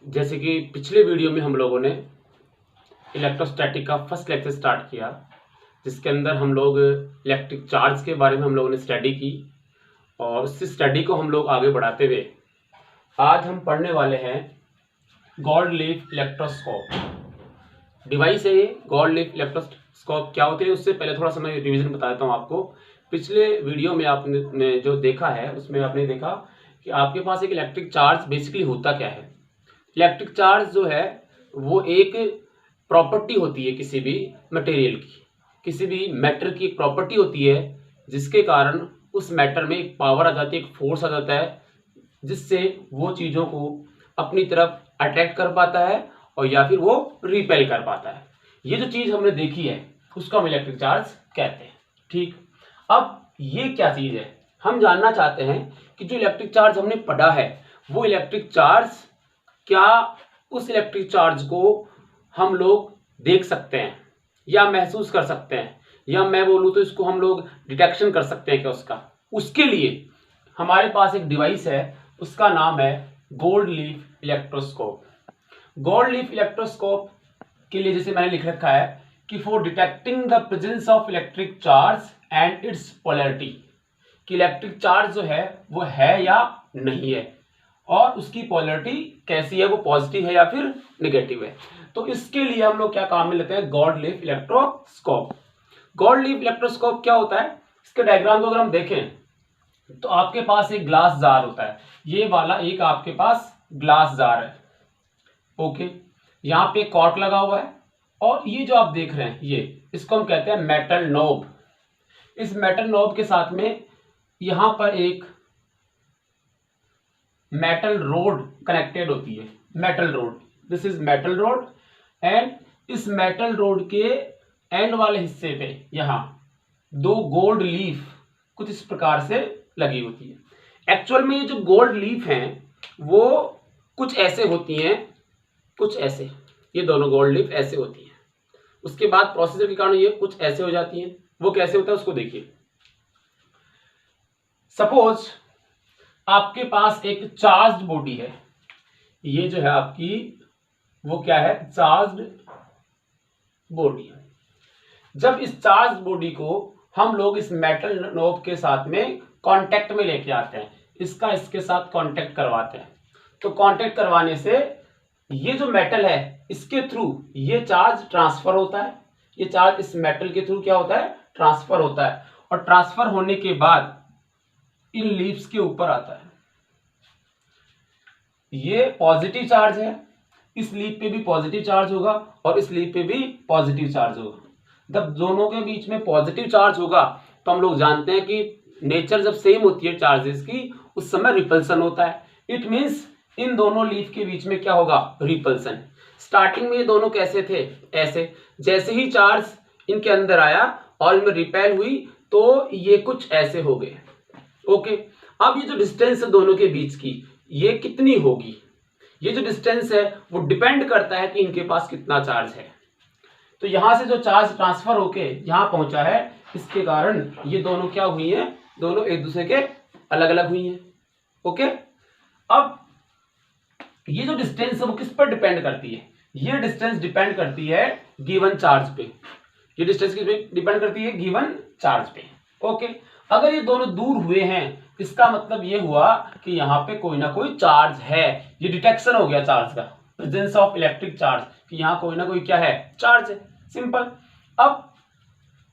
जैसे कि पिछले वीडियो में हम लोगों ने इलेक्ट्रोस्टैटिक का फर्स्ट लेक्चर स्टार्ट किया, जिसके अंदर हम लोग इलेक्ट्रिक चार्ज के बारे में हम लोगों ने स्टडी की और उस स्टडी को हम लोग आगे बढ़ाते हुए आज हम पढ़ने वाले हैं गोल्ड लीफ इलेक्ट्रोस्कोप डिवाइस है। ये गोल्ड लीफ इलेक्ट्रोस्कोप क्या होते हैं, उससे पहले थोड़ा सा मैं रिवीजन बता देता हूँ आपको। पिछले वीडियो में आपने जो देखा है उसमें आपने देखा कि आपके पास एक इलेक्ट्रिक चार्ज बेसिकली होता क्या है। इलेक्ट्रिक चार्ज जो है वो एक प्रॉपर्टी होती है किसी भी मटेरियल की, किसी भी मैटर की एक प्रॉपर्टी होती है जिसके कारण उस मैटर में एक पावर आ जाती है, एक फोर्स आ जाता है, जिससे वो चीज़ों को अपनी तरफ अट्रैक्ट कर पाता है और या फिर वो रिपेल कर पाता है। ये जो चीज़ हमने देखी है उसको हम इलेक्ट्रिक चार्ज कहते हैं। ठीक, अब ये क्या चीज़ है, हम जानना चाहते हैं कि जो इलेक्ट्रिक चार्ज हमने पढ़ा है वो इलेक्ट्रिक चार्ज क्या उस इलेक्ट्रिक चार्ज को हम लोग देख सकते हैं या महसूस कर सकते हैं, या मैं बोलूँ तो इसको हम लोग डिटेक्शन कर सकते हैं क्या उसका। उसके लिए हमारे पास एक डिवाइस है, उसका नाम है gold leaf electroscope. Gold leaf electroscope के लिए जैसे मैंने लिख रखा है कि for detecting the presence of electric charge and it's polarity, कि इलेक्ट्रिक चार्ज जो है वो है या नहीं है और उसकी पोलैरिटी कैसी है, वो पॉजिटिव है या फिर नेगेटिव है। तो इसके लिए हम लोग क्या काम में लेते हैं, gold leaf electroscope. Gold leaf electroscope क्या होता है, इसके डायग्राम को अगर हम देखें तो आपके पास एक ग्लास जार होता है, ये वाला एक आपके पास ग्लास जार है। ओके, यहाँ पे कॉर्क लगा हुआ है और ये जो आप देख रहे हैं ये इसको हम कहते हैं मेटल नोब। इस मेटल नोब के साथ में यहाँ पर एक मेटल रोड कनेक्टेड होती है, metal road, this is metal road. And इस मेटल रोड के एंड वाले हिस्से पे यहाँ दो गोल्ड लीफ कुछ इस प्रकार से लगी होती है। एक्चुअल में ये जो गोल्ड लीफ हैं वो कुछ ऐसे होती हैं, कुछ ऐसे, ये दोनों गोल्ड लीफ ऐसे होती हैं। उसके बाद प्रोसीजर के कारण ये कुछ ऐसे हो जाती हैं। वो कैसे होता है उसको देखिए। सपोज आपके पास एक चार्ज्ड बॉडी है, ये जो है आपकी वो क्या है, चार्ज्ड बॉडी। जब इस चार्ज बॉडी को हम लोग इस मेटल नोब के साथ में कांटेक्ट में लेके आते हैं, इसके साथ कांटेक्ट करवाते हैं, तो कांटेक्ट करवाने से ये जो मेटल है इसके थ्रू ये चार्ज ट्रांसफर होता है। ये चार्ज इस मेटल के थ्रू क्या होता है, ट्रांसफर होता है, और ट्रांसफर होने के बाद इन लीव्स के ऊपर आता है। ये पॉजिटिव चार्ज है, इस लीफ पे भी पॉजिटिव चार्ज होगा और इस लीफ पे भी पॉजिटिव चार्ज होगा। जब दोनों के बीच में पॉजिटिव चार्ज होगा तो हम लोग जानते हैं कि नेचर जब सेम होती है चार्जेस की, उस समय रिपल्सन होता है। इट मींस इन दोनों लीफ के बीच में क्या होगा, रिपल्सन। स्टार्टिंग में ये दोनों कैसे थे, ऐसे, जैसे ही चार्ज इनके अंदर आया और इनमें रिपेल हुई तो ये कुछ ऐसे हो गए। ओके, अब ये जो डिस्टेंस है दोनों के बीच की ये कितनी होगी, ये जो डिस्टेंस है वो डिपेंड करता है कि इनके पास कितना चार्ज है। तो यहां से जो चार्ज ट्रांसफर होके यहां पहुंचा है, इसके कारण ये दोनों क्या हुई हैं, दोनों एक दूसरे के अलग अलग हुई हैं। ओके, अब ये जो डिस्टेंस है वो किस पर डिपेंड करती है, ये डिस्टेंस डिपेंड करती है गिवन चार्ज पे। ये डिस्टेंस किस पे डिपेंड करती है, गिवन चार्ज पे। ओके, अगर ये दोनों दूर हुए हैं इसका मतलब ये हुआ कि यहाँ पे कोई ना कोई चार्ज है, ये डिटेक्शन हो गया चार्ज का, प्रेजेंस ऑफ इलेक्ट्रिक चार्ज, कि यहाँ कोई ना कोई क्या है, चार्ज है, सिंपल। अब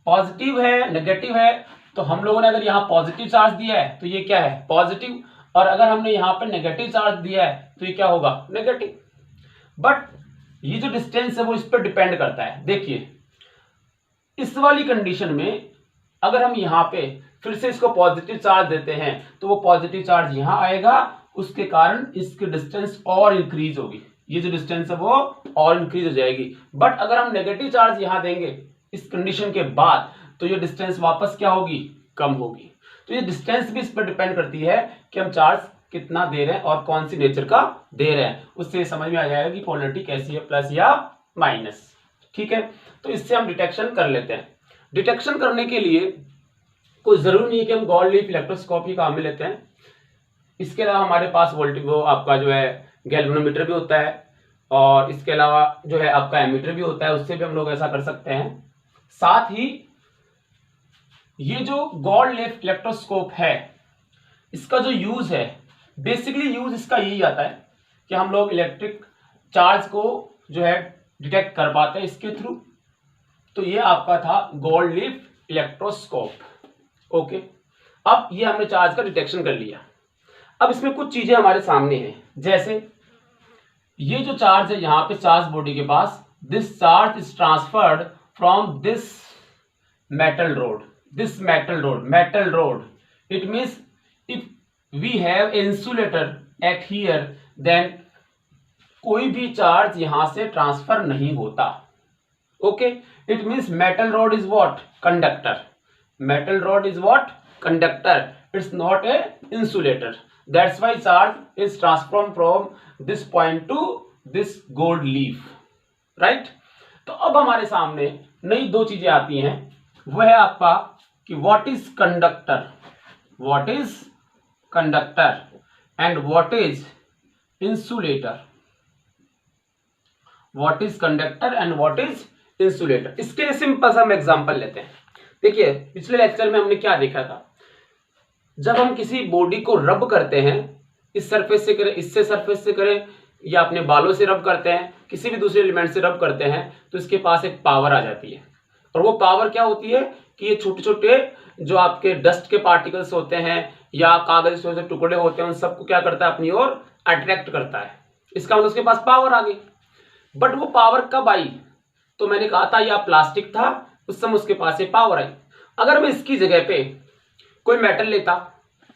पॉजिटिव है नेगेटिव है, तो हम लोगों ने अगर यहाँ पॉजिटिव चार्ज दिया है तो ये क्या है, पॉजिटिव, और अगर हमने यहाँ पे नेगेटिव चार्ज दिया है तो ये क्या होगा, नेगेटिव। बट ये जो डिस्टेंस है वो इस पर डिपेंड करता है। देखिए इस वाली कंडीशन में अगर हम यहाँ पे फिर से इसको पॉजिटिव चार्ज देते हैं तो वो पॉजिटिव चार्ज यहाँ आएगा, उसके कारण इसकी डिस्टेंस और इंक्रीज होगी, ये जो डिस्टेंस है वो और इंक्रीज हो जाएगी। बट अगर हम नेगेटिव चार्ज यहाँ देंगे इस कंडीशन के बाद तो ये डिस्टेंस वापस क्या होगी, कम होगी। तो ये डिस्टेंस भी इस पर डिपेंड करती है कि हम चार्ज कितना दे रहे हैं और कौन सी नेचर का दे रहे हैं, उससे समझ में आ जाएगा कि पोलैरिटी कैसी है, प्लस या माइनस। ठीक है, तो इससे हम डिटेक्शन कर लेते हैं। डिटेक्शन करने के लिए कोई जरूरी नहीं है कि हम गोल्ड लीफ इलेक्ट्रोस्कोप ही काम में लेते हैं। इसके अलावा हमारे पास वो आपका जो है गैल्वेनोमीटर भी होता है, और इसके अलावा जो है आपका एमीटर भी होता है, उससे भी हम लोग ऐसा कर सकते हैं। साथ ही ये जो गोल्ड लेफ इलेक्ट्रोस्कोप है, इसका जो यूज है, बेसिकली यूज इसका यही आता है कि हम लोग इलेक्ट्रिक चार्ज को जो है डिटेक्ट कर पाते हैं इसके थ्रू। तो ये आपका था गोल्ड लीफ इलेक्ट्रोस्कोप। ओके, अब ये हमने चार्ज का डिटेक्शन कर लिया। अब इसमें कुछ चीजें हमारे सामने हैं, जैसे ये जो चार्ज है यहाँ पे चार्ज बॉडी के पास, this charge is transferred from this metal rod, it means if we have insulator at here, then कोई भी चार्ज यहां से ट्रांसफर नहीं होता। Okay, it means metal rod is what? Conductor. Metal rod is what? Conductor, it's not a insulator. That's why charge is transform from this point to this gold leaf, right. तो अब हमारे सामने नई दो चीजें आती हैं, वह है आपका कि what is conductor, what is conductor and what is insulator, what is conductor and what is insulator. इसके लिए सिंपल सा हम एग्जांपल लेते हैं। देखिए, पिछले लेक्चर में हमने क्या देखा था, जब हम किसी बॉडी को रब करते हैं, इस सरफेस से करें, इससे सरफेस से करें, या अपने बालों से रब करते हैं, किसी भी दूसरे एलिमेंट से रब करते हैं, तो इसके पास एक पावर आ जाती है। और वो पावर क्या होती है कि ये छोटे छोटे जो आपके डस्ट के पार्टिकल्स होते हैं या कागज के जो टुकड़े होते हैं, उन सबको क्या करता है? अपनी ओर अट्रैक्ट करता है। इसका मतलब उसके पास पावर आ गई। बट वो पावर कब आई? तो मैंने कहा था या प्लास्टिक था, उस समय उसके पास ये पावर आई। अगर मैं इसकी जगह पे कोई मेटल लेता,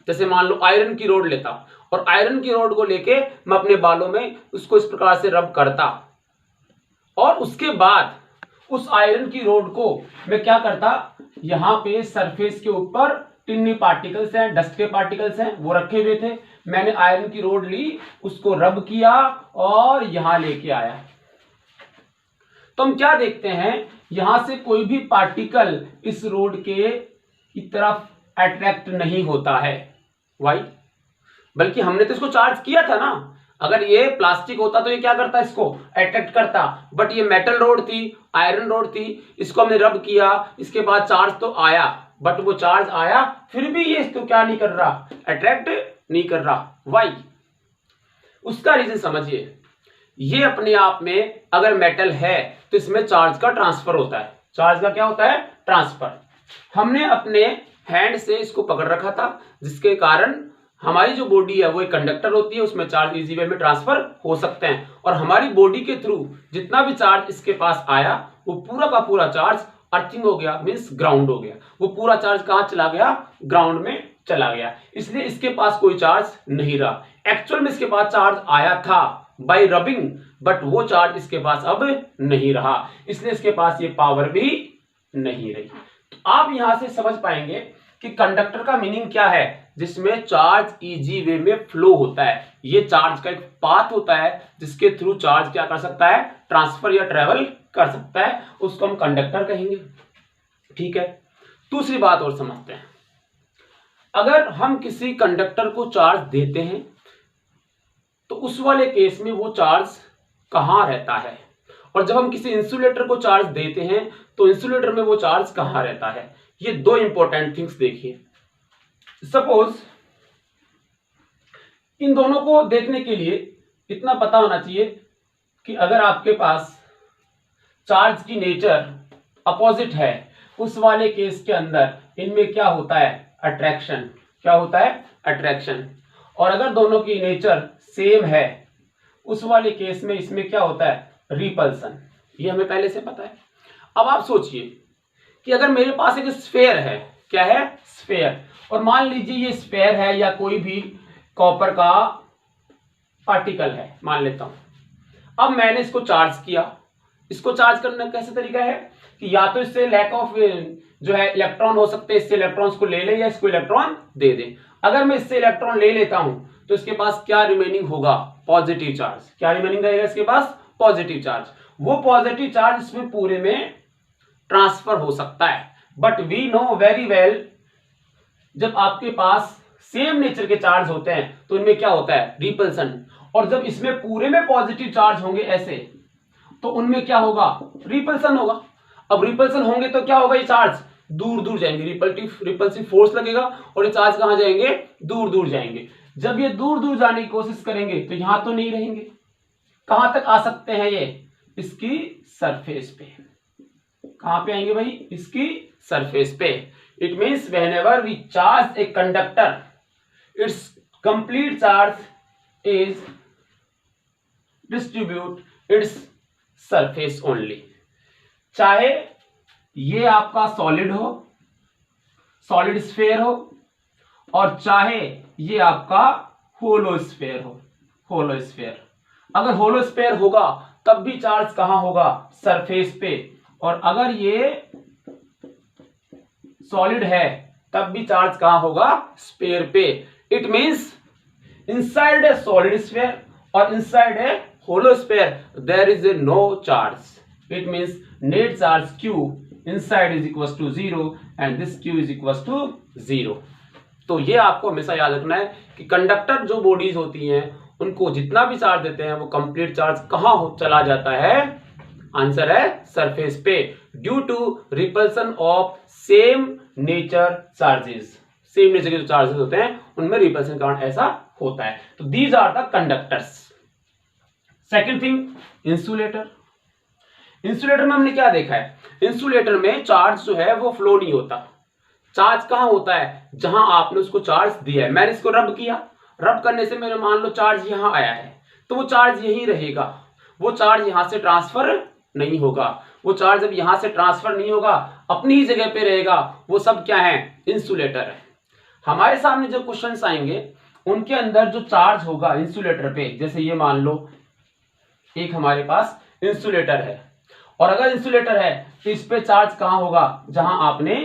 जैसे मान लो आयरन की रोड लेता, और आयरन की रोड को लेके मैं अपने बालों में उसको इस प्रकार से रब करता, और उसके बाद उस आयरन की रोड को मैं क्या करता, यहां पे सरफेस के ऊपर टिन्नी पार्टिकल्स हैं, डस्ट के पार्टिकल्स हैं, वो रखे हुए थे। मैंने आयरन की रोड ली, उसको रब किया और यहां लेके आया। तो हम क्या देखते हैं, यहां से कोई भी पार्टिकल इस रोड के की तरफ अट्रैक्ट नहीं होता है। वाई? बल्कि हमने तो इसको चार्ज किया था ना। अगर ये प्लास्टिक होता तो ये क्या करता, इसको अट्रैक्ट करता। बट ये मेटल रोड थी, आयरन रोड थी, इसको हमने रब किया, इसके बाद चार्ज तो आया, बट वो चार्ज आया फिर भी ये इसको क्या नहीं कर रहा, अट्रैक्ट नहीं कर रहा। वाई? उसका रीजन समझिए। ये अपने आप में अगर मेटल है तो इसमें चार्ज का ट्रांसफर होता है। चार्ज का क्या होता है? ट्रांसफर। हमने अपने हैंड से इसको पकड़ रखा था, जिसके कारण हमारी जो बॉडी है वो एक कंडक्टर होती है, उसमें चार्ज इजी वे में ट्रांसफर हो सकते हैं। और हमारी बॉडी के थ्रू जितना भी चार्ज इसके पास आया, वो पूरा का पूरा चार्ज अर्थिंग हो गया, मीन्स ग्राउंड हो गया। वो पूरा चार्ज कहां चला गया? ग्राउंड में चला गया। इसलिए इसके पास कोई चार्ज नहीं रहा। एक्चुअल में इसके पास चार्ज आया था बाय रबिंग, बट वो चार्ज इसके पास अब नहीं रहा, इसलिए इसके पास ये पावर भी नहीं रही। तो आप यहां से समझ पाएंगे कि कंडक्टर का मीनिंग क्या है, जिसमें चार्ज इजी वे में फ्लो होता है। ये चार्ज का एक पाथ होता है जिसके थ्रू चार्ज क्या कर सकता है? ट्रांसफर या ट्रेवल कर सकता है, उसको हम कंडक्टर कहेंगे। ठीक है, दूसरी बात और समझते हैं। अगर हम किसी कंडक्टर को चार्ज देते हैं तो उस वाले केस में वो चार्ज कहां रहता है, और जब हम किसी इंसुलेटर को चार्ज देते हैं तो इंसुलेटर में वो चार्ज कहां रहता है। ये दो इंपॉर्टेंट थिंग्स देखिए। सपोज इन दोनों को देखने के लिए इतना पता होना चाहिए कि अगर आपके पास चार्ज की नेचर अपोजिट है, उस वाले केस के अंदर इनमें क्या होता है? अट्रैक्शन। क्या होता है? अट्रैक्शन। और अगर दोनों की नेचर सेम है, उस वाले केस में इसमें क्या होता है? रिपल्सन। ये हमें पहले से पता है। अब आप सोचिए कि अगर मेरे पास एक स्फेयर है, क्या है? स्फेयर। और मान लीजिए ये स्फेयर है या कोई भी कॉपर का पार्टिकल है, मान लेता हूं। अब मैंने इसको चार्ज किया। इसको चार्ज करने का कैसे तरीका है कि या तो इससे लैक ऑफ जो है इलेक्ट्रॉन हो सकते हैं, इससे इलेक्ट्रॉन्स को ले ले या इसको इलेक्ट्रॉन दे दे। अगर मैं इससे इलेक्ट्रॉन ले लेता हूं तो इसके पास क्या रिमेनिंग होगा? Positive charge. क्या रिमेनिंग रहेगा इसके पास? Positive charge. वो पॉजिटिव चार्ज इसमें पूरे में ट्रांसफर हो सकता है। But we know very well, जब आपके पास सेम नेचर के चार्ज होते हैं तो इनमें क्या होता है? रिपल्सन। और जब इसमें पूरे में पॉजिटिव चार्ज होंगे ऐसे, तो उनमें क्या होगा, रिपल्सन होगा। अब रिपल्सन होंगे तो क्या होगा, ये चार्ज दूर दूर जाएंगे, रिपल्सिव फोर्स लगेगा और ये चार्ज कहां जाएंगे, दूर दूर जाएंगे। जब ये दूर दूर जाने की कोशिश करेंगे तो यहां तो नहीं रहेंगे, कहां तक आ सकते हैं ये, इसकी सरफेस पे। कहां पे आएंगे भाई, इसकी सरफेस पे। It means whenever we charge a conductor, its complete charge is distribute its surface only. चाहे ये आपका सॉलिड हो, सॉलिड स्फीयर हो, और चाहे ये आपका होलो स्फीयर हो, होलो स्फीयर। अगर होलो स्फीयर होगा तब भी चार्ज कहां होगा, सरफेस पे। और अगर ये सॉलिड है तब भी चार्ज कहां होगा, स्फीयर पे। It means inside a solid sphere और inside a hollow sphere there is a no charge. It means net charge Q inside is equals to 0 and this Q is equals to 0। तो ये आपको हमेशा याद रखना है कि कंडक्टर जो बॉडीज होती हैं उनको जितना भी चार्ज देते हैं वो कंप्लीट चार्ज कहां चला जाता है, आंसर है सरफेस पे, due to repulsion of same nature charges. Same nature के जो चार्जेस होते हैं उनमें रिपल्सन के कारण ऐसा होता है। तो these are the conductors. Second thing, insulator. Insulator में हमने क्या देखा है, इंसुलेटर में चार्ज जो है वो फ्लो नहीं होता। चार्ज कहां होता है, जहां आपने उसको चार्ज दिया है। मैंने इसको रब किया, रब करने से मेरे मान लो चार्ज यहां आया है, तो वो चार्ज यहीं रहेगा, वो चार्ज यहां से ट्रांसफर नहीं होगा। वो चार्ज जब यहां से ट्रांसफर नहीं होगा, अपनी ही जगह पे रहेगा, वो सब क्या है, इंसुलेटर है। हमारे सामने जो क्वेश्चंस आएंगे उनके अंदर जो चार्ज होगा इंसुलेटर पे, जैसे ये मान लो एक हमारे पास इंसुलेटर है, और अगर इंसुलेटर है तो इस पे चार्ज कहां होगा, जहां आपने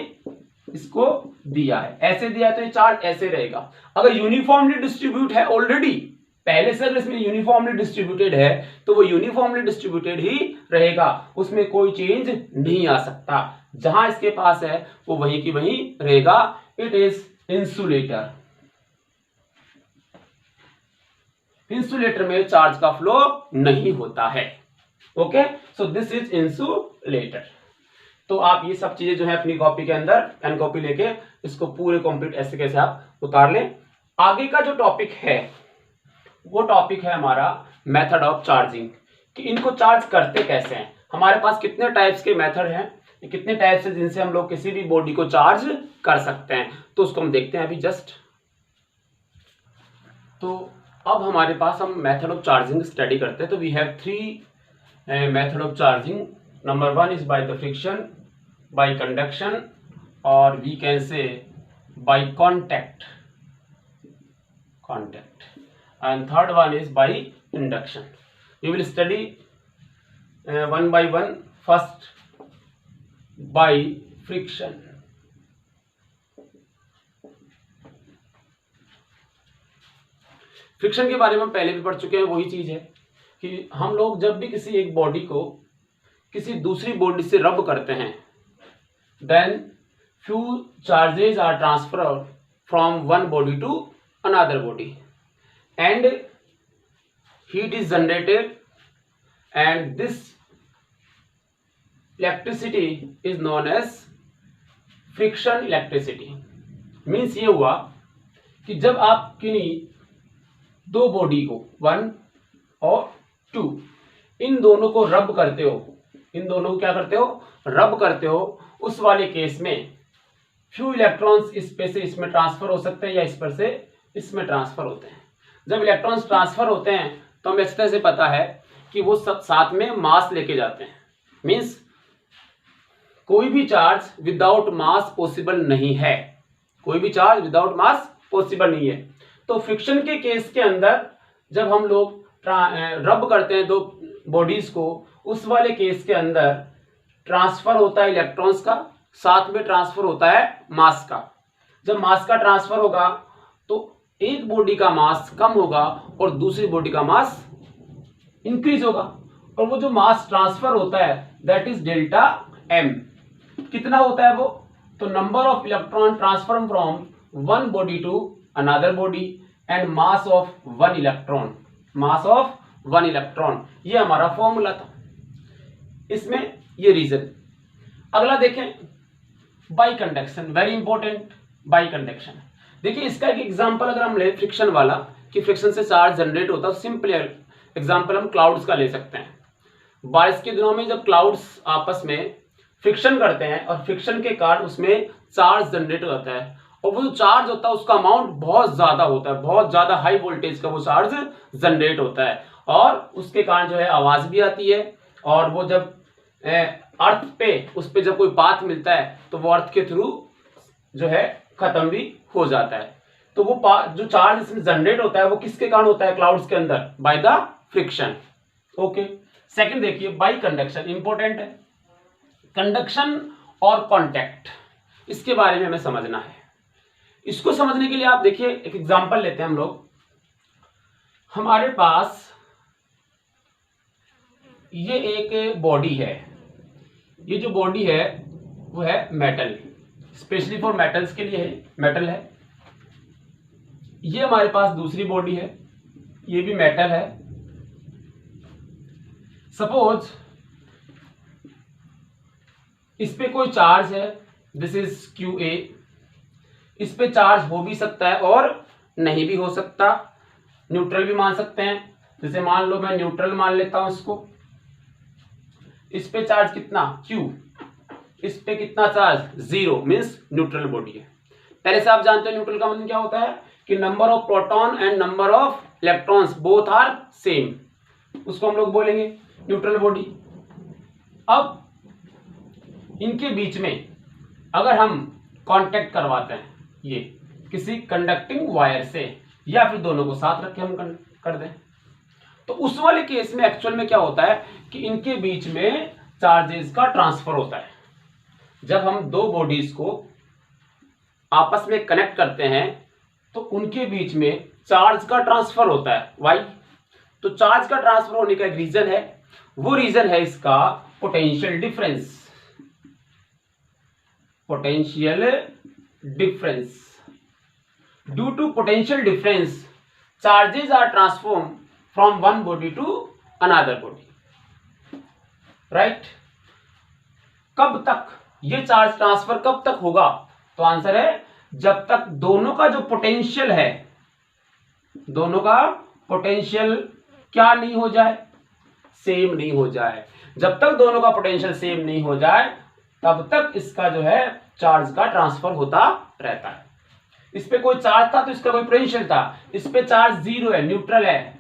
इसको दिया है। ऐसे दिया है तो ये चार्ज ऐसे रहेगा। अगर यूनिफॉर्मली डिस्ट्रीब्यूट है ऑलरेडी, पहले से अगर इसमें यूनिफॉर्मली डिस्ट्रीब्यूटेड है तो वो यूनिफॉर्मली डिस्ट्रीब्यूटेड ही रहेगा, उसमें कोई चेंज नहीं आ सकता। जहां इसके पास है वो वहीं की वहीं रहेगा। It is insulator. इंसुलेटर में चार्ज का फ्लो नहीं होता है। Okay, so this is insulator. तो आप ये सब चीजें जो है अपनी कॉपी के अंदर पेन कॉपी लेके इसको पूरे कंप्लीट ऐसे कैसे आप उतार लें। आगे का जो टॉपिक है वो टॉपिक है हमारा मेथड ऑफ चार्जिंग, कि इनको चार्ज करते कैसे हैं। हमारे पास कितने टाइप्स के मेथड हैं, कितने टाइप्स हैं जिनसे हम लोग किसी भी बॉडी को चार्ज कर सकते हैं, तो उसको हम देखते हैं अभी जस्ट। तो अब हमारे पास हम मेथड ऑफ चार्जिंग स्टडी करते हैं। तो we have 3 method of charging. Number 1 is by the friction, by conduction, or we can say by contact, and third one is by induction. We will study one by one. First, by friction. Friction के बारे में हम पहले भी पढ़ चुके हैं। वही चीज है कि हम लोग जब भी किसी एक बॉडी को किसी दूसरी बॉडी से रब करते हैं, then few charges are transferred from one body to another body and heat is generated, and this electricity is known as friction electricity. Means ये हुआ कि जब आप किन्हीं दो बॉडी को 1 और 2 इन दोनों को रब करते हो, इन दोनों को क्या करते हो, रब करते हो, उस वाले केस में फ्यू इलेक्ट्रॉन्स इस पे से इसमें ट्रांसफर हो सकते हैं या इस पर से इसमें ट्रांसफर होते हैं। जब इलेक्ट्रॉन्स ट्रांसफर होते हैं तो हमें अच्छी तरह से पता है कि वो सब साथ में मास लेके जाते हैं। मीन्स कोई भी चार्ज विदाउट मास पॉसिबल नहीं है, कोई भी चार्ज विदाउट मास पॉसिबल नहीं है। तो फ्रिक्शन के केस के अंदर जब हम लोग रब करते हैं दो बॉडीज को, उस वाले केस के अंदर ट्रांसफर होता है इलेक्ट्रॉन्स का, साथ में ट्रांसफर होता है मास का। जब मास का ट्रांसफर होगा तो एक बॉडी का मास कम होगा और दूसरी बॉडी का मास इंक्रीज होगा, और वो जो मास ट्रांसफर होता है दैट इज डेल्टा m। कितना होता है वो, तो number of electron transfer from one body to another body and mass of one electron. Mass of 1 electron. ये हमारा फॉर्मूला था, इसमें ये रीजन। अगला देखें by conduction, very important by conduction. देखिए इसका एक एग्जांपल अगर हम ले फ्रिक्शन वाला, कि फ्रिक्शन से चार्ज जनरेट होता है, सिंपल एग्जांपल हम क्लाउड्स का ले सकते हैं। बारिश के दिनों में जब क्लाउड्स आपस में फ्रिक्शन करते हैं और फ्रिक्शन के कारण उसमें चार्ज जनरेट होता है, और वो जो चार्ज होता है उसका अमाउंट बहुत ज्यादा होता है, बहुत ज्यादा हाई वोल्टेज का वो चार्ज जनरेट होता है, और उसके कारण जो है आवाज भी आती है, और वो जब अर्थ पे उस पे जब कोई पाथ मिलता है तो वो अर्थ के थ्रू जो है खत्म भी हो जाता है। तो वो जो चार्ज इसमें जनरेट होता है वो किसके कारण होता है क्लाउड्स के अंदर? By the friction. Okay, second देखिए बाई कंडक्शन, इंपॉर्टेंट है। कंडक्शन और कांटेक्ट, इसके बारे में हमें समझना है। इसको समझने के लिए आप देखिए एक एग्जांपल लेते हैं हम लोग। हमारे पास ये एक बॉडी है, ये जो बॉडी है वो है मेटल, स्पेशली फॉर मेटल्स के लिए है, मेटल है। ये हमारे पास दूसरी बॉडी है, ये भी मेटल है। सपोज इस पे कोई चार्ज है, दिस इज QA। इस पे चार्ज हो भी सकता है और नहीं भी हो सकता, न्यूट्रल भी मान सकते हैं। जैसे मान लो मैं न्यूट्रल मान लेता हूं इसको। इस पे चार्ज कितना? Q। इस पे कितना चार्ज? 0, मीन्स न्यूट्रल बॉडी है। पहले से आप जानते हो न्यूट्रल का मतलब क्या होता है कि number of proton and number of electrons both are same, उसको हम लोग बोलेंगे न्यूट्रल बॉडी। अब इनके बीच में अगर हम कांटेक्ट करवाते हैं ये किसी कंडक्टिंग वायर से, या फिर दोनों को साथ रख के हम कर दें, तो उस वाले केस में एक्चुअल में क्या होता है कि इनके बीच में चार्जेस का ट्रांसफर होता है। जब हम दो बॉडीज को आपस में कनेक्ट करते हैं तो उनके बीच में चार्ज का ट्रांसफर होता है। वाई? तो चार्ज का ट्रांसफर होने का एक रीजन है, वो रीजन है इसका potential difference. Potential difference, due to potential difference charges are transform from one body to another body. Right? कब तक ये चार्ज ट्रांसफर कब तक होगा? तो आंसर है जब तक दोनों का जो पोटेंशियल है, दोनों का पोटेंशियल क्या नहीं हो जाए? सेम नहीं हो जाए। जब तक दोनों का पोटेंशियल सेम नहीं हो जाए तब तक इसका जो है चार्ज का ट्रांसफर होता रहता है। इस पे कोई चार्ज था तो इसका कोई पोटेंशियल था, इस पे चार्ज 0 है, न्यूट्रल है,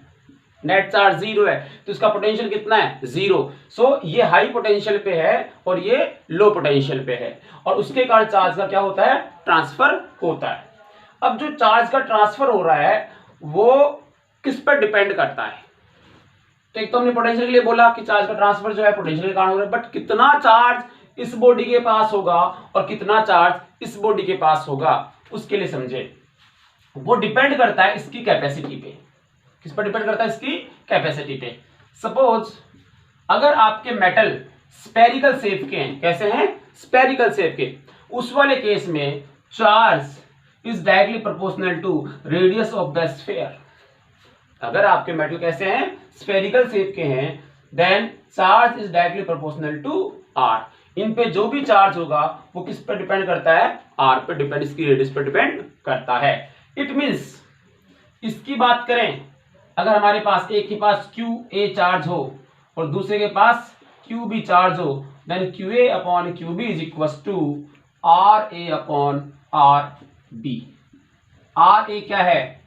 नेट चार्ज 0 है, तो इसका पोटेंशियल कितना है? 0। सो ये हाई पोटेंशियल पे है और ये लो पोटेंशियल पे है, और उसके कारण चार्ज का क्या होता है? ट्रांसफर होता है। अब जो चार्ज का ट्रांसफर हो रहा है वो किस पर डिपेंड करता है? तो एक तो हमने पोटेंशियल के लिए बोला कि चार्ज का ट्रांसफर जो है पोटेंशियल के कारण हो रहा है, बट कितना चार्ज इस बॉडी के पास होगा और कितना चार्ज इस बॉडी के पास होगा, उसके लिए समझे, वो डिपेंड करता है इसकी कैपेसिटी पे। किस पर डिपेंड करता है? इसकी कैपेसिटी पे। सपोज अगर आपके मेटल स्फेरिकल शेप के हैं, कैसे हैं? स्फेरिकल शेप के, उस वाले केस में charge is directly proportional to radius of the sphere. अगर आपके मेटल कैसे हैं? स्फेरिकल शेप के हैं, then charge is directly proportional to R. इन पे जो भी चार्ज होगा वो किस पर डिपेंड करता है? आर पे डिपेंड, इसकी रेडियस पर डिपेंड करता है। इट मींस इसकी बात करें, अगर हमारे पास एक के पास QA चार्ज हो और दूसरे के पास QB चार्ज हो, then QA upon QB is equal to RA upon RB। RA क्या है?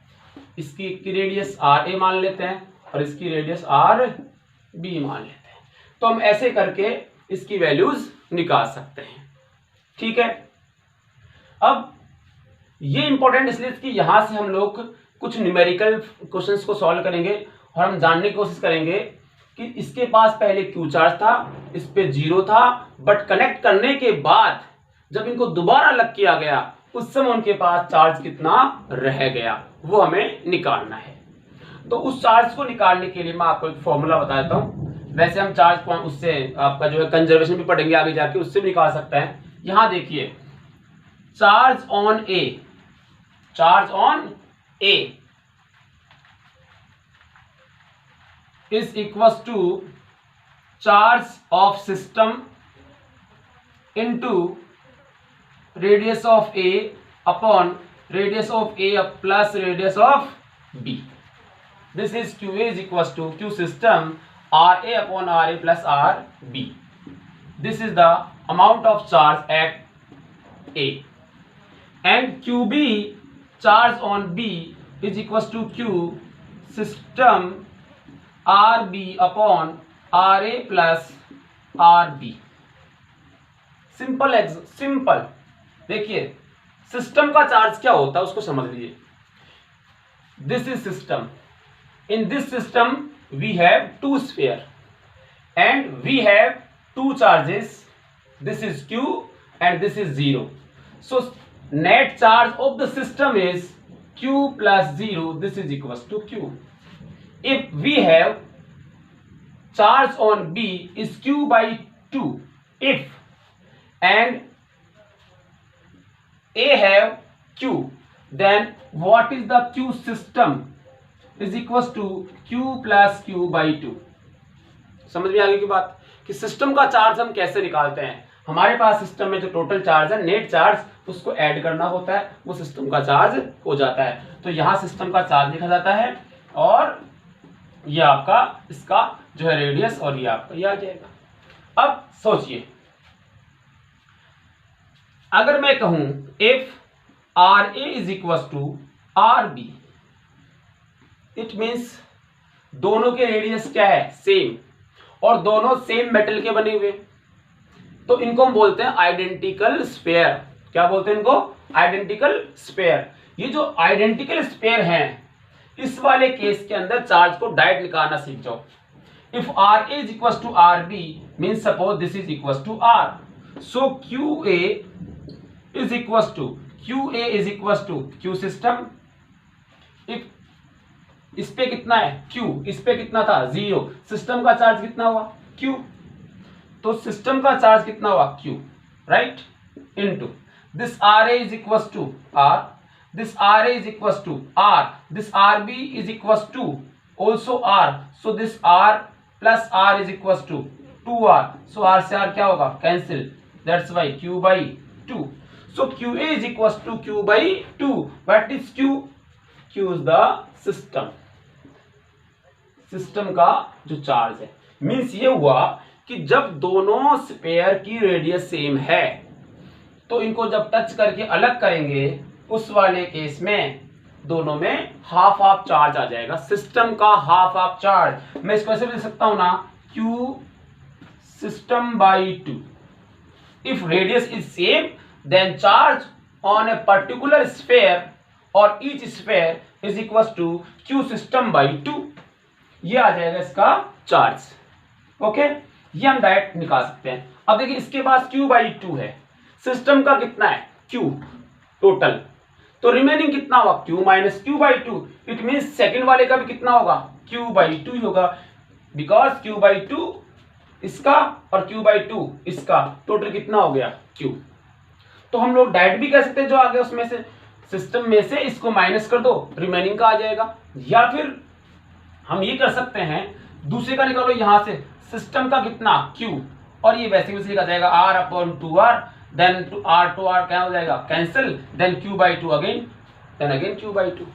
इसकी रेडियस RA मान लेते हैं और इसकी रेडियस RB मान लेते हैं। तो हम ऐसे करके इसकी वैल्यूज निकाल सकते हैं। ठीक है, अब ये इंपॉर्टेंट इसलिए कि यहां से हम लोग कुछ न्यूमेरिकल क्वेश्चंस को सॉल्व करेंगे और हम जानने की कोशिश करेंगे कि इसके पास पहले Q चार्ज था, इस पे 0 था, बट कनेक्ट करने के बाद जब इनको दोबारा लग किया गया उस समय उनके पास चार्ज कितना रह गया, वो हमें निकालना है। तो उस चार्ज को निकालने के लिए मैं आपको एक फॉर्मूला बता देता हूं। वैसे हम चार्ज को उससे आपका जो है कंजर्वेशन भी पढ़ेंगे आगे जाके, उससे भी निकाल सकते हैं। यहां देखिए charge on A, charge on A is equals to charge of system into radius of A upon radius of A plus radius of B. This is QA is equals to Q system RA upon RA plus RB. This is the amount of charge at A, and QB charge on B is equals to Q system RB upon RA plus RB. Simple. देखिए system का charge क्या होता है उसको समझ लीजिए। This is system, in this system we have two sphere and we have two charges, this is Q and this is 0. So net charge of the system is Q plus 0, this is equals to Q. If we have charge on B is Q by 2, if and A have Q, then what is the Q system is equals to Q plus Q by 2. समझ में आ गई की बात कि system का charge हम कैसे निकालते हैं। हमारे पास सिस्टम में जो टोटल चार्ज है नेट चार्ज उसको ऐड करना होता है, वो सिस्टम का चार्ज हो जाता है। तो यहां सिस्टम का चार्ज लिखा जाता है और ये आपका इसका जो है रेडियस और ये आपका ये आ जाएगा। अब सोचिए अगर मैं कहूं if RA is equal to RB, it means दोनों के रेडियस क्या है सेम और दोनों सेम मेटल के बने हुए, तो इनको हम बोलते हैं आइडेंटिकल स्फीयर। क्या बोलते हैं इनको? Identical sphere. ये जो आइडेंटिकल स्फीयर हैं इस वाले केस के अंदर चार्ज को डायरेक्ट निकालना सीख जाओ। If RA is equal to RB means suppose this is equal to R, so QA is equals to QA is equals to Q system। इस पे कितना है Q, इस पे कितना था 0, सिस्टम का चार्ज कितना हुआ Q, तो सिस्टम का चार्ज कितना हुआ Q, right, into this RA is equals to R, this RA is equals to R, this RB is equals to also R, so this R plus R is equals to 2R, so R से R क्या होगा cancel, that's why Q by 2. So QA is equals to Q by 2. What is Q? Q is the system. System का जो charge है, means ये हुआ कि जब दोनों स्फीयर की रेडियस सेम है तो इनको जब टच करके अलग करेंगे उस वाले केस में दोनों में हाफ हाफ चार्ज आ जाएगा, सिस्टम का हाफ हाफ चार्ज। मैं इसको ऐसे भी लिख सकता हूं ना Q system by 2. If radius is same then charge on a particular sphere or each sphere is equals to Q system by 2. ये आ जाएगा इसका चार्ज। ओके, ये हम डायरेक्ट निकाल सकते हैं। अब देखिए इसके पास Q by 2 है, सिस्टम का कितना है Q टोटल, तो रिमेनिंग कितना होगा Q minus Q by 2। It means second वाले का भी कितना होगा Q by 2 ही होगा, बिकॉज Q by 2 इसका और Q by 2 इसका, टोटल कितना हो गया Q। तो हम लोग डायरेक्ट भी कह सकते हैं जो आ गया उसमें से सिस्टम में से इसको माइनस कर दो रिमेनिंग का आ जाएगा, या फिर हम ये कर सकते हैं दूसरे का निकालो यहां से सिस्टम का कितना Q और ये वैसे भी लिखा जाएगा R upon 2R, then R to R क्या हो जाएगा cancel, then Q by 2 again, then again Q by 2।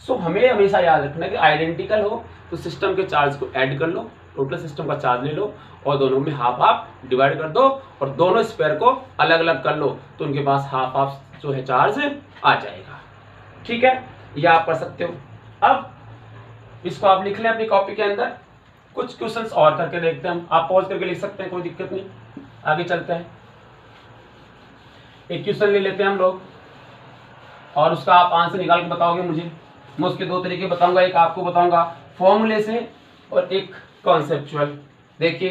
So हमें हमेशा याद रखना है कि आइडेंटिकल हो तो सिस्टम के चार्ज को ऐड कर लो, टोटल सिस्टम का चार्ज ले लो और दोनों में हाफ हाफ डिवाइड कर दो और दोनों स्फीयर को अलग अलग कर लो तो उनके पास हाफ हाफ जो है चार्ज आ जाएगा। ठीक है, ये आप कर सकते हो। अब इसको आप लिख लें अपनी कॉपी के अंदर, कुछ क्वेश्चंस और करके देखते हैं हम, आप पॉज करके लिख सकते हैं, कोई दिक्कत नहीं, आगे चलते हैं। एक क्वेश्चन ले लेते हैं हम लोग और उसका आप आंसर निकाल के बताओगे मुझे। मैं उसके दो तरीके बताऊंगा, एक आपको बताऊंगा फॉर्मूले से और एक कॉन्सेप्चुअल। देखिए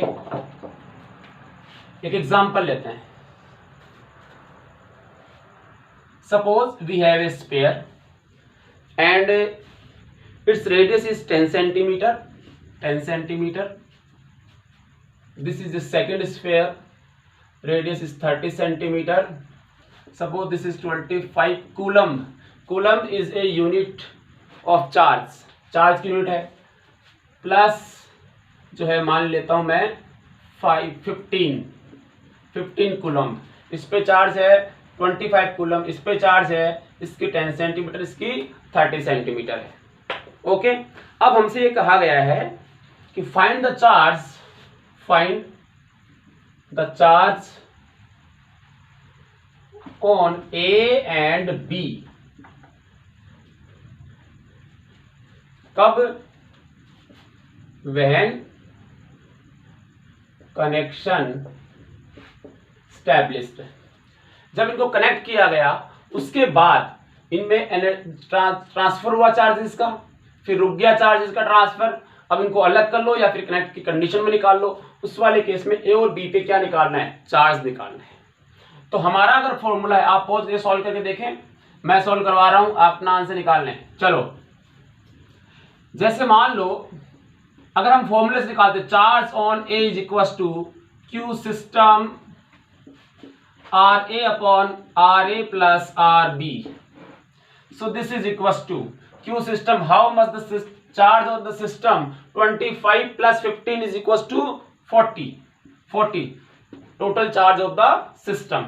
एक एग्जांपल लेते हैं। Suppose we have a sphere and its radius is 10 centimeter, 10 centimeter. This is the second sphere, radius is 30 centimeter. Suppose this is 25 coulomb. Coulomb is a unit of charge, charge की unit है, plus जो है मान लेता हूं मैं 15 coulomb, इस पे चार्ज है 25 कूलम, इस पे चार्ज है इसकी 10 सेंटीमीटर, इसकी 30 सेंटीमीटर है। ओके, अब हमसे ये कहा गया है कि find the charge on A and B। कब? व्हेन कनेक्शन स्टैब्लिश्ड, जब इनको कनेक्ट किया गया उसके बाद इनमें ट्रांसफर हुआ चार्जेस का, फिर रुक गया चार्जेस का ट्रांसफर। अब इनको अलग कर लो या फिर कनेक्ट की कंडीशन में निकाल लो। उस वाले केस में ए और बी पे क्या निकालना है? चार्ज निकालना है। तो हमारा अगर फॉर्मूला है, आप पॉज करके सॉल्व करके देखें, मैं सॉल्व करवा रहा हूं, आप अपना आंसर निकाल लें। चलो, जैसे मान लो अगर हम फॉर्मूले से निकालते, charge on A is equal to Q system R A upon R A plus R B. So this is equal to Q system, how much the charge of the system, 25 plus 15 is equal to 40 total charge of the system.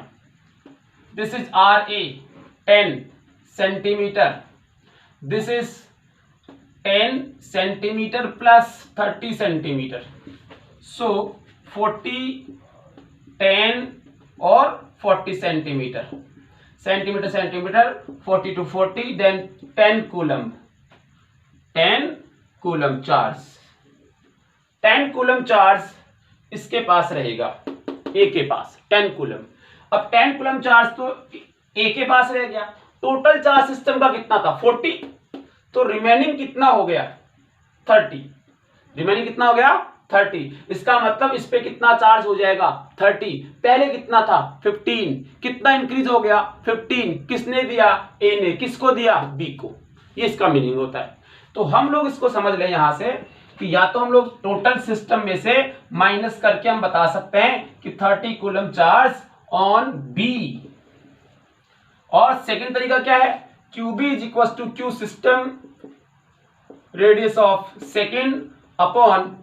This is RA 10 centimeter. This is 10 centimeter plus 30 centimeter. So 40, 10 or 40 centimeter. Centimeter, 40 to 40, then 10 coulomb. 10 coulomb charge. 10 coulomb charge इसके पास रहेगा, ए के पास 10 coulomb. अब 10 coulomb charge तो ए के पास रह गया, total charge system का कितना था? 40, तो रिमेनिंग कितना हो गया? 30। रिमेनिंग कितना हो गया? 30। इसका मतलब इस पे कितना चार्ज हो जाएगा? 30। पहले कितना था? 15। कितना इंक्रीज हो गया? 15। किसने दिया? ए ने। किसको दिया? बी को। ये इसका मीनिंग होता है। तो हम लोग इसको समझ लें यहां से कि या तो हम लोग टोटल सिस्टम में से माइनस करके हम बता सकते हैं कि 30 कूलम चार्ज ऑन बी, और सेकंड तरीका क्या है? QB is equal to Q system radius of second upon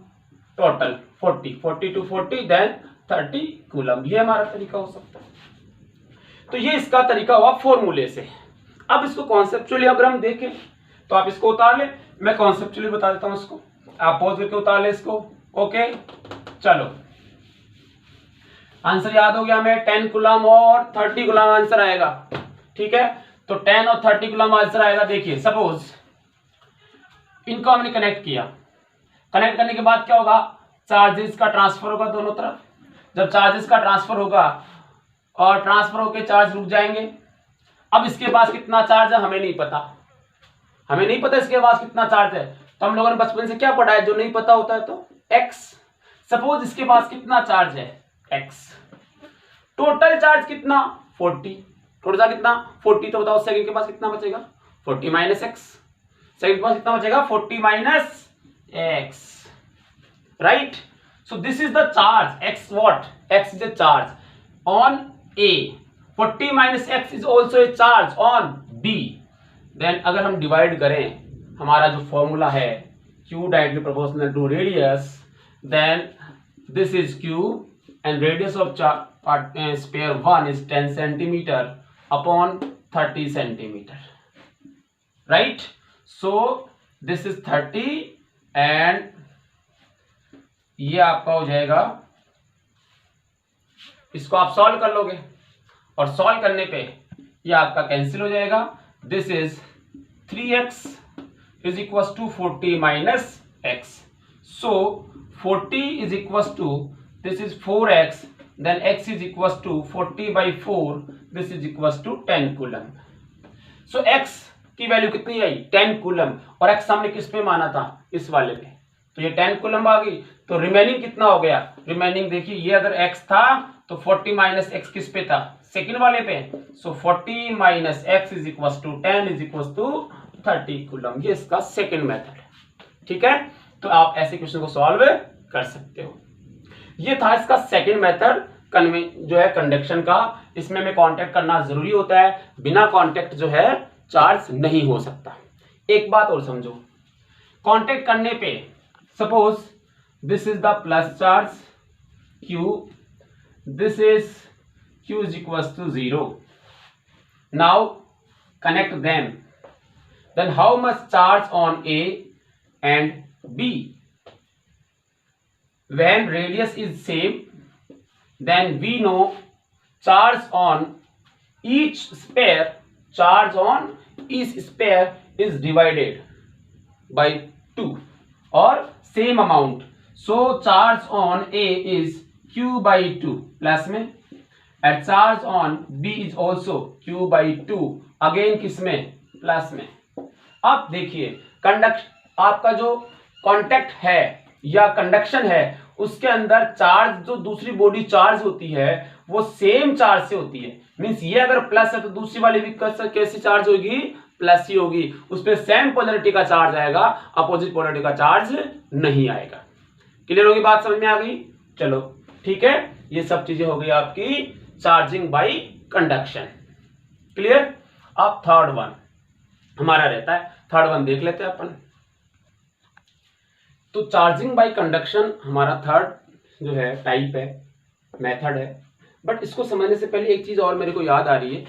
total 40 to 40 then 30 coulomb. ये हमारा तरीका हो सकता है। तो ये इसका तरीका हुआ फॉर्मूले से। अब इसको कॉन्सेप्चुअली अगर हम देखें तो आप इसको उतार ले, मैं कॉन्सेप्चुअली बता देता हूं इसको, आप पॉज करके उतार ले इसको। ओके, चलो, आंसर याद हो गया हमें, 10 कूलम और 30 कूलम आंसर आएगा। ठीक है, तो 10 और 30 कूलम आंसर आएगा। देखिए, सपोज इनको हमने कनेक्ट किया, कनेक्ट करने के बाद क्या होगा? चार्जेस का ट्रांसफर होगा दोनों तरफ। जब चार्जेस का ट्रांसफर होगा और ट्रांसफर होकर चार्ज रुक जाएंगे। अब इसके पास कितना चार्ज है हमें नहीं पता, हमें नहीं पता इसके पास कितना चार्ज है। तो हम लोगों ने बचपन से क्या पढ़ा है, जो नहीं पता होता है तो x। सपोज इसके पास कितना चार्ज है? x। टोटल चार्ज कितना? 40। टोटल चार्ज कितना? 40। तो बताओ सेकंड के पास कितना बचेगा? 40 माइनस x। सेकंड के पास कितना बचेगा? 40 minus x, right. So this is the charge x। What? x is the charge on A। 40 minus x is also a charge on B। देन अगर हम डिवाइड करें, हमारा जो फॉर्मूला है Q directly proportional to radius, then this is Q and radius of sphere 1 is 10 centimeter upon 30 centimeter, right. So this is 30 and ये आपका हो जाएगा, इसको आप सॉल्व कर लोगे और सॉल्व करने पे ये आपका कैंसिल हो जाएगा। This is 3x is equals to 40 minus x. So 40 is equals to, this is 4x, then x is equals to 40 by 4, this is equals to 10 coulomb. So x की वैल्यू कितनी आई? 10 coulomb, और x हमने किस पे माना था? इस वाले पे। तो ये 10 कूलम आ गई। तो रिमेनिंग कितना हो गया? रिमेनिंग देखिए, ये अगर x था तो 40 माइनस x किस पे था? सेकंड वाले पे। सो 40 minus x is equal to 10 is equal to 30 coulomb. ये इसका सेकंड मेथड है। ठीक है, तो आप ऐसे क्वेश्चन को सॉल्व कर सकते हो। ये था इसका सेकंड मेथड, जो है कंडक्शन का। इसमें में कांटेक्ट करना जरूरी होता है, बिना कांटेक्ट जो है चार्ज नहीं हो सकता। एक बात और समझो, कांटेक्ट करने पे suppose this is the plus charge q, this is q is equals to 0. Now connect them. Then how much charge on A and B? When radius is same, then we know charge on each sphere is divided by 2 or same amount. So charge on A is q by 2 plus में, and charge on B is also q by 2 again किस में, plus में. अब देखिए आपका जो contact है या कंडक्शन है उसके अंदर चार्ज, जो दूसरी बॉडी चार्ज होती है वो सेम चार्ज से होती है. मींस ये अगर प्लस है तो दूसरी वाली भी कैसी चार्ज होगी, प्लस ही होगी. उस पर सेम पोलैरिटी का चार्ज आएगा, अपोजिट पोलैरिटी का चार्ज नहीं आएगा. क्लियर होगी बात, समझ में आ गई? चलो ठीक है, ये सब चीजें हो गई आपकी चार्जिंग बाय कंडक्शन. क्लियर. अब थर्ड वन हमारा रहता है, थर्ड वन देख लेते हैं अपन. तो चार्जिंग बाय कंडक्शन हमारा थर्ड जो है टाइप है, मेथड है. बट इसको समझने से पहले एक चीज और मेरे को याद आ रही है,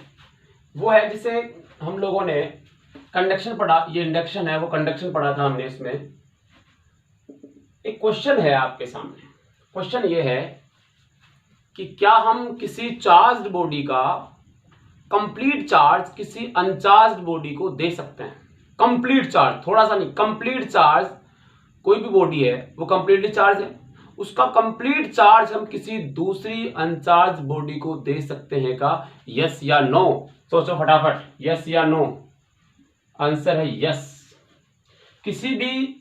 वो है जिसे हम लोगों ने कंडक्शन पढ़ा, ये इंडक्शन है, वो कंडक्शन पढ़ा था हमने. इसमें एक क्वेश्चन है आपके सामने. क्वेश्चन ये है कि क्या हम किसी चार्ज्ड बॉडी का कंप्लीट चार्ज किसी अनचार्ज्ड बॉडी को दे सकते हैं? कंप्लीट चार्ज, थोड़ा सा नहीं, कंप्लीट चार्ज. कोई भी बॉडी है वो कंप्लीटली चार्ज है, उसका कंप्लीट चार्ज हम किसी दूसरी अनचार्ज बॉडी को दे सकते हैं का? यस या नो? सोचो फटाफट, यस या नो. आंसर है यस. किसी भी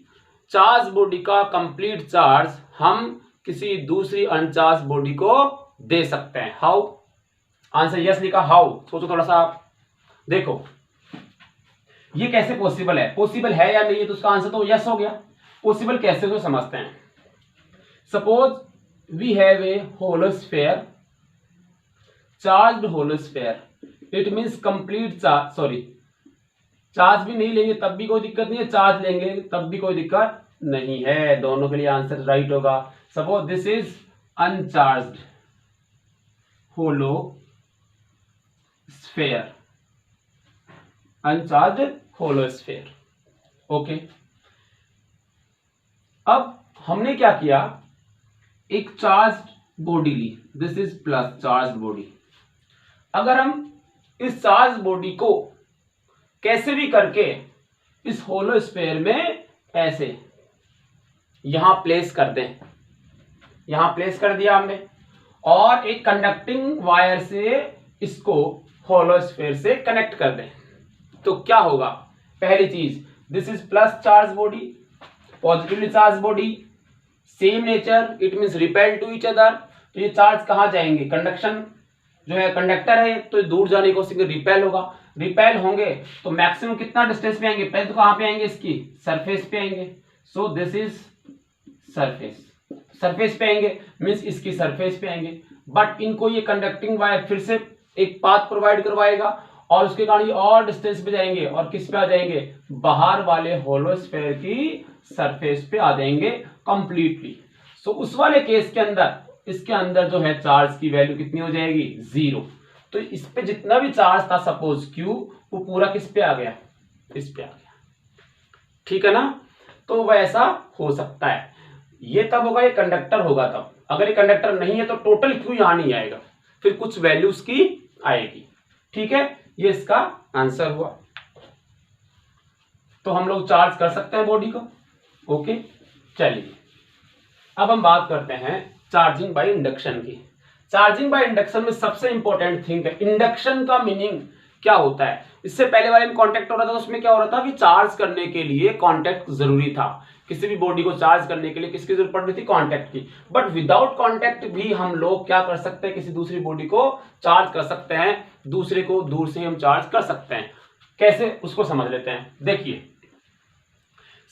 चार्ज बॉडी का कंप्लीट चार्ज हम किसी दूसरी अनचार्ज बॉडी को दे सकते हैं. हाउ? आंसर यस लिखा. हाउ? सोचो थोड़ा सा आप. देखो ये कैसे पॉसिबल है, पॉसिबल है या नहीं है, तो उसका आंसर तो यस हो गया. पॉसिबल कैसे तो समझते हैं. Suppose we have a hollow sphere, charged hollow sphere. It means complete charge, sorry charge भी नहीं लेंगे तब भी कोई दिक्कत नहीं है, चार्ज लेंगे तब भी कोई दिक्कत नहीं है. दोनों के लिए आंसर राइट होगा. Suppose this is uncharged hollow sphere, uncharged hollow sphere. Okay. अब हमने क्या किया, एक चार्ज्ड बॉडी ली. This is plus charged body. अगर हम इस चार्ज बॉडी को कैसे भी करके इस होलो स्फीयर में ऐसे यहां प्लेस कर दें, यहां प्लेस कर दिया हमने, और एक कंडक्टिंग वायर से इसको होलो स्फीयर से कनेक्ट कर दें, तो क्या होगा? पहली चीज, this is plus charge body, positively charge body, same nature, it means repel to each other. तो ये चार्ज कहां जाएंगे? कंडक्शन जो है, कंडक्टर है तो दूर जाने की कोशिश करेंगे, रिपेल होगा. रिपेल होंगे तो मैक्सिमम कितना डिस्टेंस पे आएंगे? पहले तो कहां पे आएंगे? इसकी सरफेस पे आएंगे. सो दिस इज सरफेस, सरफेस पे आएंगे मींस इसकी सरफेस पे आएंगे. बट इनको ये कंडक्टिंग वायर फिर से एक पाथ प्रोवाइड करवाएगा और उसके कारण ये और डिस्टेंस पे जाएंगे और किस पे आ जाएंगे? बाहर वाले होलो स्फीयर की सरफेस पे आ जाएंगे कंप्लीटली. सो उस वाले केस के अंदर इसके अंदर जो है चार्ज की वैल्यू कितनी हो जाएगी? 0. तो इस पे जितना भी चार्ज था सपोज Q, वो पूरा किस पे आ गया? इस पे आ गया. ठीक है ना? तो वैसा हो सकता है. ये तब होगा, ये कंडक्टर होगा तब. अगर ये कंडक्टर नहीं है तो टोटल Q यहां नहीं आएगा, फिर कुछ वैल्यूज की आएगी. ठीक है, ये इसका आंसर हुआ. तो हम लोग चार्ज कर सकते हैं बॉडी को. ओके, चलिए अब हम बात करते हैं चार्जिंग बाय इंडक्शन की. चार्जिंग बाय इंडक्शन में सबसे इंपॉर्टेंट थिंग है, इंडक्शन का मीनिंग क्या होता है. इससे पहले वाले में कांटेक्ट हो रहा था, तो उसमें क्या हो रहा था कि चार्ज करने के लिए कांटेक्ट जरूरी था. किसी भी बॉडी को चार्ज करने के लिए किसकी जरूरत पड़ रही थी? कांटेक्ट की. बट विदाउट कांटेक्ट भी हम लोग क्या कर सकते हैं? किसी दूसरी बॉडी को चार्ज कर सकते हैं. दूसरे को दूर से हम चार्ज कर सकते हैं. कैसे, उसको समझ लेते हैं. देखिए,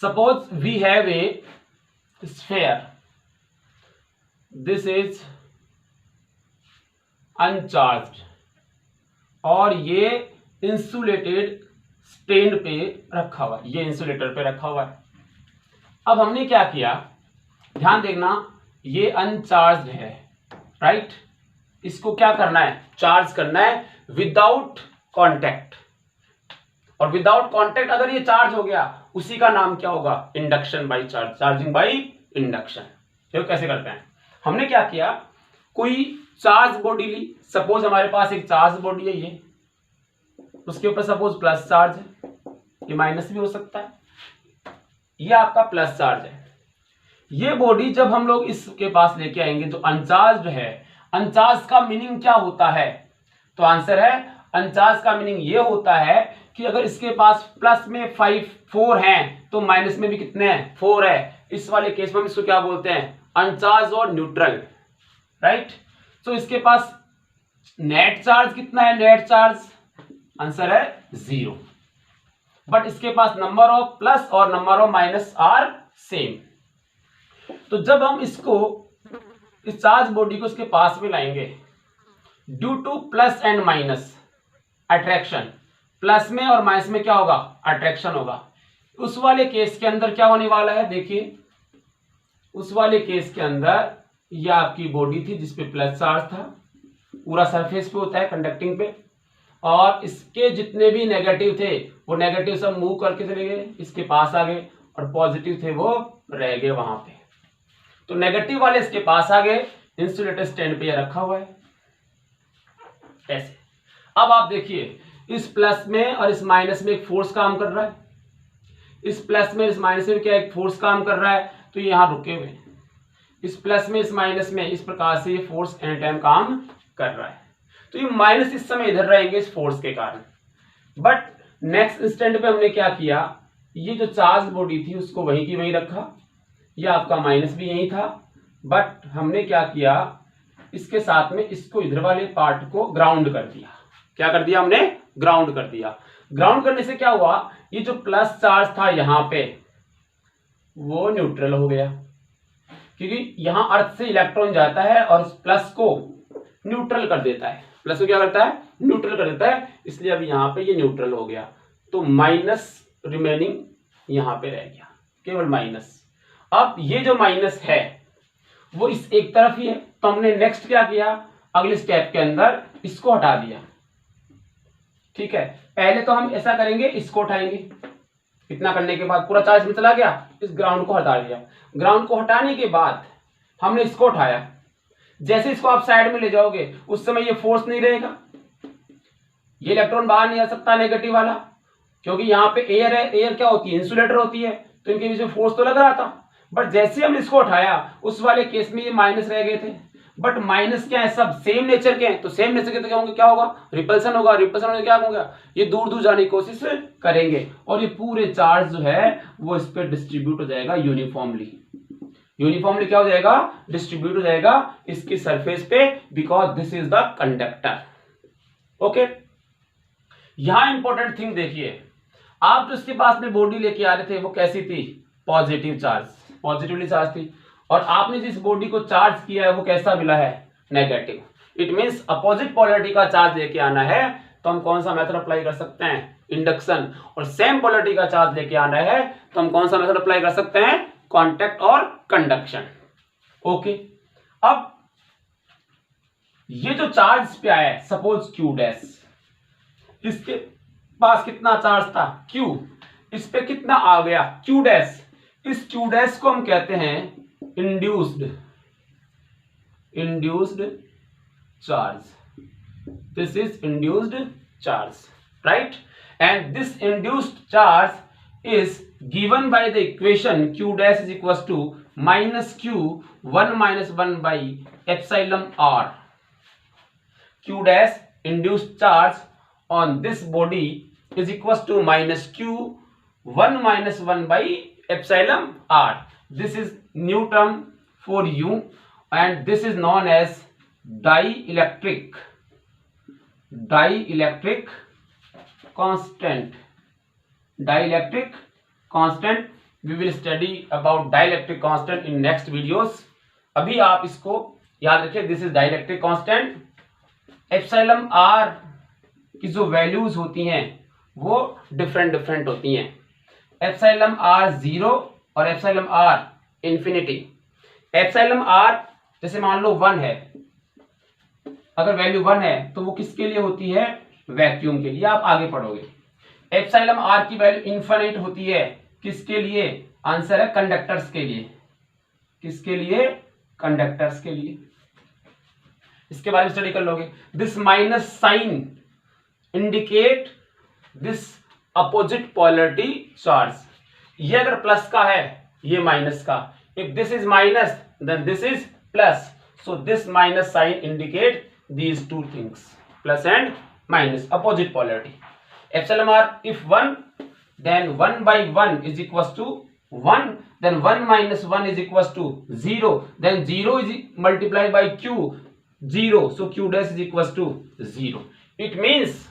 suppose we have a sphere, this is uncharged और ये इंसुलेटेड स्टैंड पे रखा हुआ है, ये इंसुलेटर पे रखा हुआ है. अब हमने क्या किया, ध्यान देखना, ये अनचार्ज है, राइट। इसको क्या करना है, चार्ज करना है विदाउट कांटेक्ट, और विदाउट कांटेक्ट अगर ये चार्ज हो गया उसी का नाम क्या होगा, induction by charge, charging by induction. देखो कैसे करते हैं, हमने क्या किया, कोई चार्ज बॉडी ली, सपोज हमारे पास एक चार्ज बॉडी है ये, उसके ऊपर सपोज प्लस चार्ज है, ये माइनस भी हो सकता है, ये आपका प्लस चार्ज है। ये बॉडी जब हम लोग इसके पास लेके आएंगे जो अनचार्ज है, अनचार्ज का मीनिंग क्या होता है, तो आंसर है अनचार्ज का मीनिंग ये होता है कि अगर इसके पास प्लस में 4 हैं तो माइनस में भी कितने हैं, 4 है। इस वाले केस में हम इसको क्या बोलते हैं, अनचार्ज और न्यूट्रल, राइट। तो इसके पास नेट चार्ज कितना है, नेट चार्ज आंसर है 0, बट इसके पास नंबर ऑफ प्लस और number of minus are same. तो जब हम इसको, इस चार्ज बॉडी को इसके पास में लाएंगे, due two plus and minus attraction, plus में और माइनस में क्या होगा, अट्रैक्शन होगा। उस वाले केस के अंदर क्या होने वाला है, देखिए उस वाले केस के अंदर ये आपकी बॉडी थी जिसपे प्लस चार्ज था, पूरा सरफेस पे होता है कंडक्टिंग पे, और इसके जितने भी नेगेटिव थे वो नेगेटिव सब मूव करके चले गए, इसके पास आ गए, और पॉजिटिव थे वो रह गए वहां पे। तो नेगेटिव वाले इसके पास आ गए, इंसुलेटर स्टैंड पे रखा हुआ है ऐसे। अब आप देखिए इस प्लस में और इस माइनस में एक फोर्स काम कर रहा है, इस प्लस में इस माइनस में क्या एक फोर्स काम कर रहा है, तो यहां रुके हुए, इस प्लस में इस माइनस में इस प्रकार से ये फोर्स एनी टाइम काम कर रहा है। तो ये माइनस इस समय इधर रहेंगे इस फोर्स के कारण, बट नेक्स्ट इंस्टेंट पे हमने क्या किया, ये जो चार्ज बॉडी थी उसको वहीं की वहीं रखा, ये आपका माइनस भी यही था, बट हमने क्या किया, इसके साथ में इसको इधर वाले पार्ट को ग्राउंड कर दिया। क्या कर दिया हमने, ग्राउंड कर दिया। ग्राउंड करने से क्या हुआ, ये जो प्लस चार्ज था यहां पे वो न्यूट्रल हो गया, क्योंकि यहां अर्थ से इलेक्ट्रॉन जाता है और इस प्लस को न्यूट्रल कर देता है, प्लस को क्या करता है, न्यूट्रल कर देता है, इसलिए अब यहां पे ये न्यूट्रल हो गया। तो माइनस रिमेनिंग यहां पे रह गया, केवल माइनस। अब ये जो माइनस है वो इस एक तरफ ही है, तो हमने नेक्स्ट क्या किया, अगले स्टेप के अंदर इसको हटा दिया, ठीक है। पहले तो हम ऐसा करेंगे, इसको उठाएंगे, इतना करने के बाद पूरा चार्ज में चला गया, इस ग्राउंड को हटा दिया। ग्राउंड को हटाने के बाद हमने इसको उठाया, जैसे इसको आप साइड में ले जाओगे उस समय ये फोर्स नहीं रहेगा, ये इलेक्ट्रॉन बाहर नहीं आ सकता नेगेटिव वाला, क्योंकि यहाँ पे एयर है, एयर क्या होती है, इंसुलेटर होती है, तो इनके बीच में फोर्स तो लग रहा था। बट जैसे हमने इसको उठाया उस वाले केस में ये माइनस रह गए थे, बट माइनस क्या है, सब सेम नेचर के हैं, तो सेम नेचर के तो क्या होंगे, क्या होगा, रिपल्सन होगा, रिपल्सन होने क्या होगा, ये दूर दूर जाने की कोशिश करेंगे, और ये पूरे चार्ज जो है वो इस पर डिस्ट्रीब्यूट हो जाएगा यूनिफॉर्मली। यूनिफॉर्मली क्या हो जाएगा, डिस्ट्रीब्यूट हो जाएगा इसकी सरफेस पे, because this is the conductor. Okay, यहां इंपॉर्टेंट थिंग देखिए, आप जो इसके पास में बॉडी लेके आ रहे थे वो कैसी थी, पॉजिटिव चार्ज, पॉजिटिवली चार्ज थी, और आपने जिस बॉडी को चार्ज किया है वो कैसा मिला है, negative. It means opposite polarity का चार्ज लेके आना है तो हम कौन सा मेथड अप्लाई कर सकते हैं, इंडक्शन, और सेम पोलैरिटी का चार्ज लेके आना है तो हम कौन सा मेथड अप्लाई कर सकते हैं, कांटेक्ट और कंडक्शन। ओके, अब ये जो चार्ज पे आया है, सपोज क्यू डैश, इसके पास कितना चार्ज था, क्यू, इस पे कितना आ गया, क्यू डैश। इस क्यू डैश को हम कहते हैं induced charge. This is induced charge, right? And this induced charge is given by the equation q dash is equals to minus q 1 minus 1 by epsilon r. Q dash induced charge on this body is equals to minus q 1 minus 1 by epsilon r. This is new term for you, and this is known as dielectric constant. Dielectric constant, we will study about dielectric constant in next videos. अभी आप इसको याद रखिए, this is dielectric constant. Epsilon r की जो values होती हैं वो डिफरेंट होती हैं, एप्सिलॉन r 0 और एप्सिलॉन r इंफिनिटी। एप्सिलॉन आर जैसे मान लो 1 है, अगर वैल्यू 1 है तो वो किसके लिए होती है? वैक्यूम के लिए। आप आगे पढ़ोगे। एप्सिलॉन आर की वैल्यू इनफाइनाइट होती है किसके लिए? आंसर है कंडक्टर्स के लिए। किसके लिए? कंडक्टर्स के लिए। इसके बारे में स्टडी कर लोगे। This minus sign indicate this opposite polarity charge. ये अगर प्लस का है, ये माइनस का। If this is minus then this is plus, so this minus sign indicate these two things, plus and minus, opposite polarity. Epsilon R if 1 then 1 by 1 is equals to 1, then 1 minus 1 is equals to 0, then 0 is multiplied by q, 0, so q dash is equals to 0. It means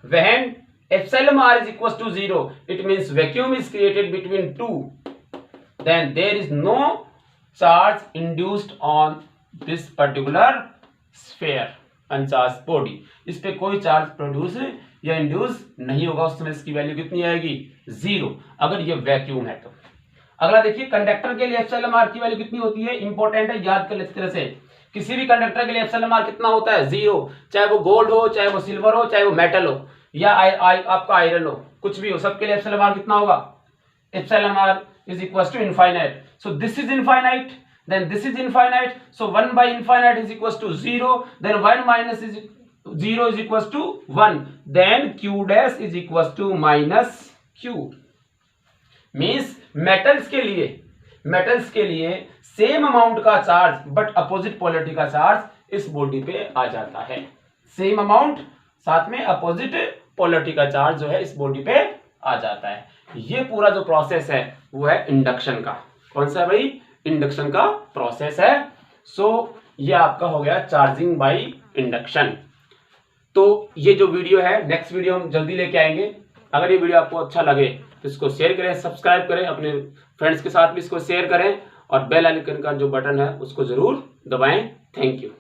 when epsilon r is equals to 0, it means vacuum is created between two, then there is no charge induced on this particular sphere, uncharged body. इस पे कोई charge produce या induce नहीं होगा। उस समय इसकी value कितनी आएगी? 0, अगर ये वैक्यूम है तो। अगला देखिए, कंडक्टर के लिए एप्सिलॉन आर की वैल्यू कितनी होती है? इंपॉर्टेंट है, याद कर ले इस तरह से। किसी भी कंडक्टर के लिए एप्सिलॉन आर कितना होता है? 0, चाहे वो गोल्ड हो, चाहे वो सिल्वर हो, चाहे वो मेटल हो, या आपका आयरन हो, कुछ भी हो, सबके लिए एप्सिलॉन आर कितना होगा? Epsilon R is equal to infinite. So this is infinite, then this is infinite, so 1 by infinite is equals to 0, then 1 minus 0 is equals to 1, then q dash is equals to minus q. Means metals के लिए same amount का charge but opposite polarity का charge इस body पे आ जाता है। Same amount साथ में अपोजिट पोलैरिटी का चार्ज जो है इस बॉडी पे आ जाता है। ये पूरा जो प्रोसेस है वो है इंडक्शन का। कौन सा भाई? इंडक्शन का प्रोसेस है। सो ये आपका हो गया चार्जिंग बाय इंडक्शन। तो ये जो वीडियो है, नेक्स्ट वीडियो हम जल्दी लेके आएंगे। अगर ये वीडियो आपको अच्छा लगे तो इसको शेयर करें, सब्सक्राइब करें, अपने फ्रेंड्स के साथ भी इसको शेयर करें और बेल आइकन का जो बटन है उसको जरूर दबाएं। Thank you.